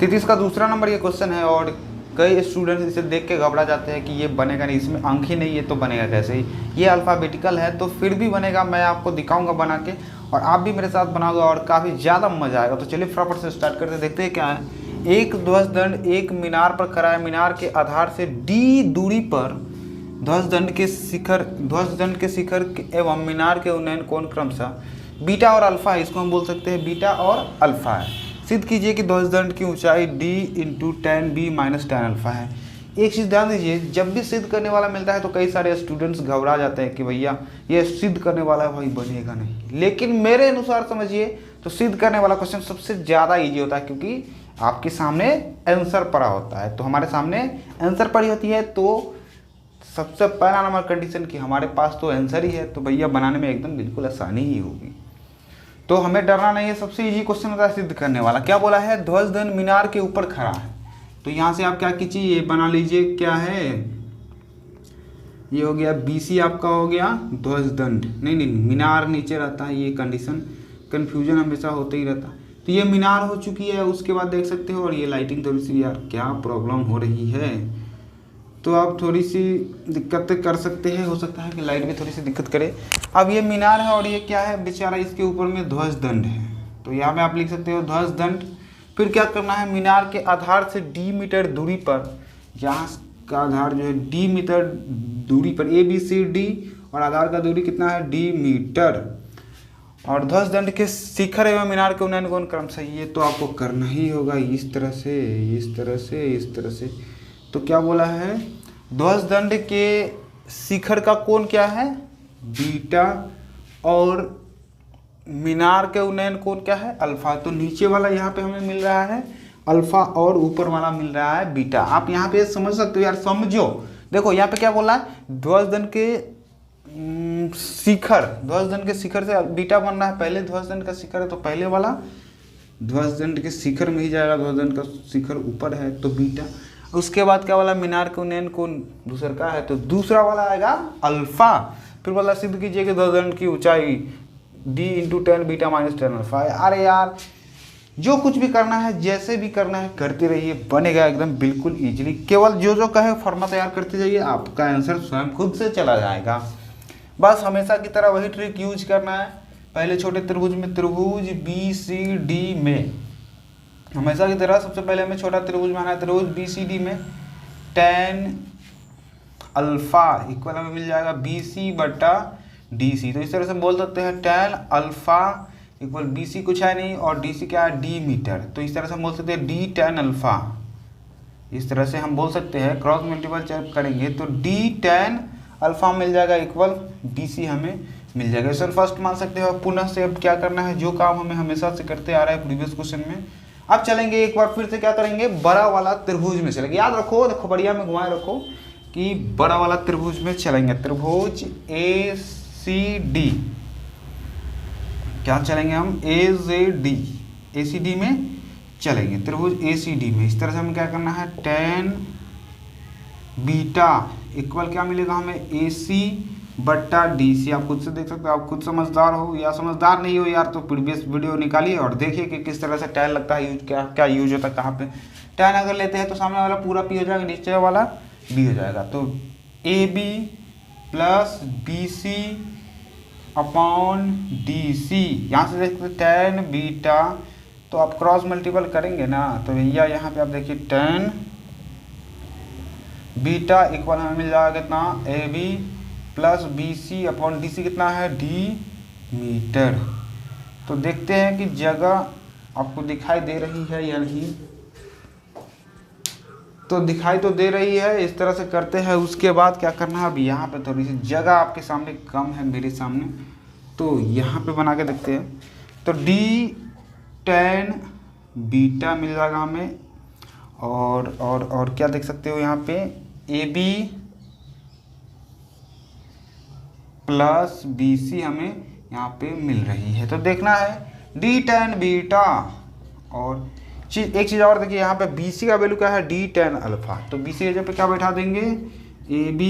33 का दूसरा नंबर ये क्वेश्चन है और कई स्टूडेंट्स इसे देख के घबरा जाते हैं कि ये बनेगा नहीं, इसमें अंक ही नहीं है तो बनेगा कैसे ही। ये अल्फ़ाबेटिकल है तो फिर भी बनेगा, मैं आपको दिखाऊंगा बना के और आप भी मेरे साथ बनाओगे और काफ़ी ज़्यादा मज़ा आएगा। तो चलिए फटाफट से स्टार्ट करते, देखते हैं क्या है। एक ध्वजदंड एक मीनार पर खड़ा है, मीनार के आधार से d दूरी पर ध्वजदंड के शिखर एवं मीनार के उन्नयन कोण क्रमशः बीटा और अल्फ़ा है। इसको हम बोल सकते हैं बीटा और अल्फ़ा है। सिद्ध कीजिए कि ध्वजदंड की ऊंचाई d into tan b minus tan alpha है। एक चीज़ ध्यान दीजिए, जब भी सिद्ध करने वाला मिलता है तो कई सारे स्टूडेंट्स घबरा जाते हैं कि भैया ये सिद्ध करने वाला है, भाई बनेगा नहीं। लेकिन मेरे अनुसार समझिए तो सिद्ध करने वाला क्वेश्चन सबसे ज़्यादा ईजी होता है, क्योंकि आपके सामने आंसर पड़ा होता है। तो हमारे सामने आंसर पड़ी होती है तो सबसे पहला नंबर कंडीशन कि हमारे पास तो आंसर ही है, तो भैया बनाने में एकदम बिल्कुल आसानी ही होगी। तो हमें डरना नहीं है, सबसे इजी क्वेश्चन होता है सिद्ध करने वाला। क्या बोला है, ध्वजदंड मीनार के ऊपर खड़ा है। तो यहाँ से आप क्या कीजिए, ये बना लीजिए, क्या है ये हो गया BC आपका हो गया ध्वजदंड, नहीं मीनार नीचे रहता है, ये कंडीशन कन्फ्यूजन हमेशा होता ही रहता है। तो ये मीनार हो चुकी है, उसके बाद देख सकते हो। और ये लाइटिंग थोड़ी सी यार क्या प्रॉब्लम हो रही है, तो आप थोड़ी सी दिक्कत कर सकते हैं, हो सकता है कि लाइट भी थोड़ी सी दिक्कत करे। अब ये मीनार है और ये क्या है बेचारा, इसके ऊपर में ध्वजदंड है। तो यहाँ पे आप लिख सकते हो ध्वजदंड। फिर क्या करना है, मीनार के आधार से d मीटर दूरी पर, यहाँ का आधार जो है d मीटर दूरी पर, ABCD और आधार का दूरी कितना है d मीटर, और ध्वजदंड के शिखर एवं मीनार के उन्नयन कोण क्रमशः, ये तो आपको करना ही होगा इस तरह से, इस तरह से, इस तरह से। तो क्या बोला है, ध्वजदंड के शिखर का कोण क्या है बीटा और मीनार के उन्नयन कोण क्या है अल्फा। तो नीचे वाला यहाँ पे हमें मिल रहा है अल्फा और ऊपर वाला मिल रहा है बीटा। आप यहाँ पे समझ सकते हो यार, समझो। देखो यहाँ पे क्या बोला है, ध्वजदंड के शिखर, ध्वजदंड के शिखर से बीटा बन रहा है। पहले ध्वजदंड का शिखर है तो पहले वाला ध्वजदंड के शिखर में ही जाएगा, ध्वजदंड का शिखर ऊपर है तो बीटा। उसके बाद क्या वाला, मीनार के उन्नयन कोण दूसरा का है तो दूसरा वाला आएगा अल्फा। फिर वाला सिद्ध कीजिए कि ध्वजदंड की ऊंचाई d into tan beta minus tan alpha है। अरे यार जो कुछ भी करना है, जैसे भी करना है करते रहिए, बनेगा एकदम बिल्कुल इजीली। केवल जो जो कहे फॉर्मा तैयार करते जाइए, आपका आंसर स्वयं खुद से चला जाएगा। बस हमेशा की तरह वही ट्रिक यूज करना है। पहले छोटे त्रिभुज में, त्रिभुज BCD में हमेशा की तरह सबसे पहले हमें छोटा त्रिभुज बनाना है। त्रिभुज BCD में tan अल्फा इक्वल हमें मिल जाएगा BC बटा DC। तो इस तरह से बोल सकते हैं tan अल्फा इक्वल BC कुछ है नहीं और DC क्या है d मीटर। तो इस तरह से हम बोल सकते हैं d tan अल्फा, इस तरह से हम बोल सकते हैं। क्रॉस मल्टीपल करेंगे तो d tan अल्फा मिल जाएगा इक्वल DC हमें मिल जाएगा। इसे फर्स्ट मान सकते हो। पुनः से अब क्या करना है, जो काम हमें हमेशा से करते आ रहा है प्रीवियस क्वेश्चन में, अब चलेंगे एक बार फिर से क्या करेंगे, बड़ा वाला त्रिभुज में चलेंगे। याद रखो, देखो बढ़िया में घुमाए रखो कि बड़ा वाला त्रिभुज में चलेंगे। त्रिभुज ACD, क्या चलेंगे हम ACD में चलेंगे। त्रिभुज ACD में इस तरह से हमें क्या करना है, tan बीटा इक्वल क्या मिलेगा हमें AC बट्टा DC। आप खुद से देख सकते हो, आप खुद समझदार हो या समझदार नहीं हो यार तो प्रीवियस वीडियो निकालिए और देखिए कि किस तरह से tan लगता है, यूज क्या क्या यूज होता है, कहाँ पे tan अगर लेते हैं तो सामने वाला पूरा P हो जाएगा, नीचे वाला B हो जाएगा। तो AB plus BC upon DC, यहाँ से देखते tan बीटा, तो आप क्रॉस मल्टीपल करेंगे ना, तो भैया यहाँ पे आप देखिए tan बीटा इक्वल हमें मिल जाएगा कितना, AB plus BC upon DC कितना है d मीटर। तो देखते हैं कि जगह आपको दिखाई दे रही है या नहीं, तो दिखाई तो दे रही है। इस तरह से करते हैं। उसके बाद क्या करना है, अब यहाँ पे थोड़ी सी जगह आपके सामने कम है मेरे सामने, तो यहाँ पे बना के देखते हैं। तो d tan बीटा मिल जाएगा हमें और क्या देख सकते हो यहाँ पे AB प्लस BC हमें यहाँ पे मिल रही है। तो देखना है d tan बीटा, और एक चीज़ और देखिए, यहाँ पे BC का वैल्यू क्या है d tan अल्फा। तो BC की जगह पे क्या बैठा देंगे AB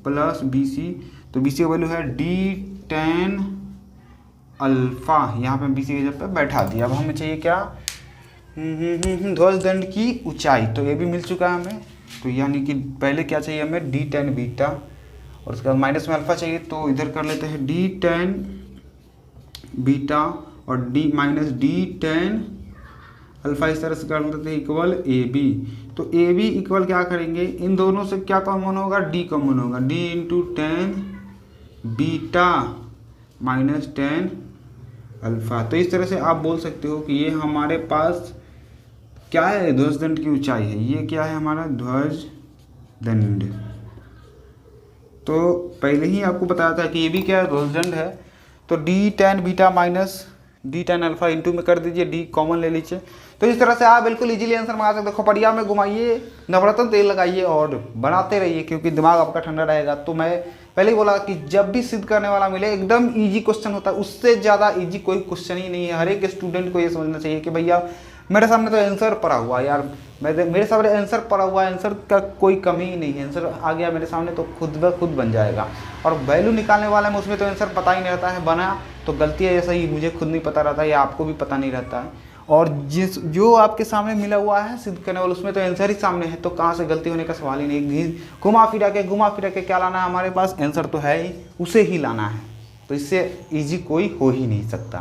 प्लस BC, तो BC का वैल्यू है d tan अल्फा, यहाँ पे BC की जगह पे बैठा दिया। अब हमें चाहिए क्या, ध्वज दंड की ऊंचाई, तो ये भी मिल चुका है हमें। तो यानी कि पहले क्या चाहिए हमें, डी टेन बीटा, और उसके बाद माइनस में अल्फा चाहिए, तो इधर कर लेते हैं डी टेन बीटा और D minus D tan alpha, इस तरह से कर लेते हैं इक्वल ए बी। तो ए बी इक्वल क्या करेंगे, इन दोनों से क्या कॉमन होगा, डी कॉमन होगा, D into tan beta minus tan alpha. तो इस तरह से आप बोल सकते हो कि ये हमारे पास क्या है, ध्वज दंड की ऊंचाई है। ये क्या है हमारा ध्वज दंड। तो पहले ही आपको बताया था कि ये भी क्या है, ध्वज दंड है। तो D tan beta minus D tan alpha into में कर दीजिए, डी कॉमन ले लीजिए। तो इस तरह से आप बिल्कुल इजीली आंसर मंगा सकते हो। खोपड़िया में घुमाइए, नवरत्न तेल लगाइए और बनाते रहिए, क्योंकि दिमाग आपका ठंडा रहेगा। तो मैं पहले ही बोला कि जब भी सिद्ध करने वाला मिले एकदम इजी क्वेश्चन होता है, उससे ज़्यादा इजी कोई क्वेश्चन ही नहीं है। हर एक स्टूडेंट को ये समझना चाहिए कि भैया मेरे सामने तो आंसर पड़ा हुआ है यार, मेरे सामने आंसर पड़ा हुआ है, आंसर का कोई कमी ही नहीं है, आंसर आ गया मेरे सामने तो खुद ब खुद बन जाएगा। और वैल्यू निकालने वाला में उसमें तो आंसर पता ही नहीं रहता है, बना तो गलती है, ऐसा ही मुझे खुद नहीं पता रहता है या आपको भी पता नहीं रहता है। और जो आपके सामने मिला हुआ है सिद्ध करने वाला, उसमें तो आंसर ही सामने है, तो कहाँ से गलती होने का सवाल ही नहीं। घुमा फिरा के क्या लाना है हमारे पास, आंसर तो है ही, उसे ही लाना है। तो इससे ईजी कोई हो ही नहीं सकता।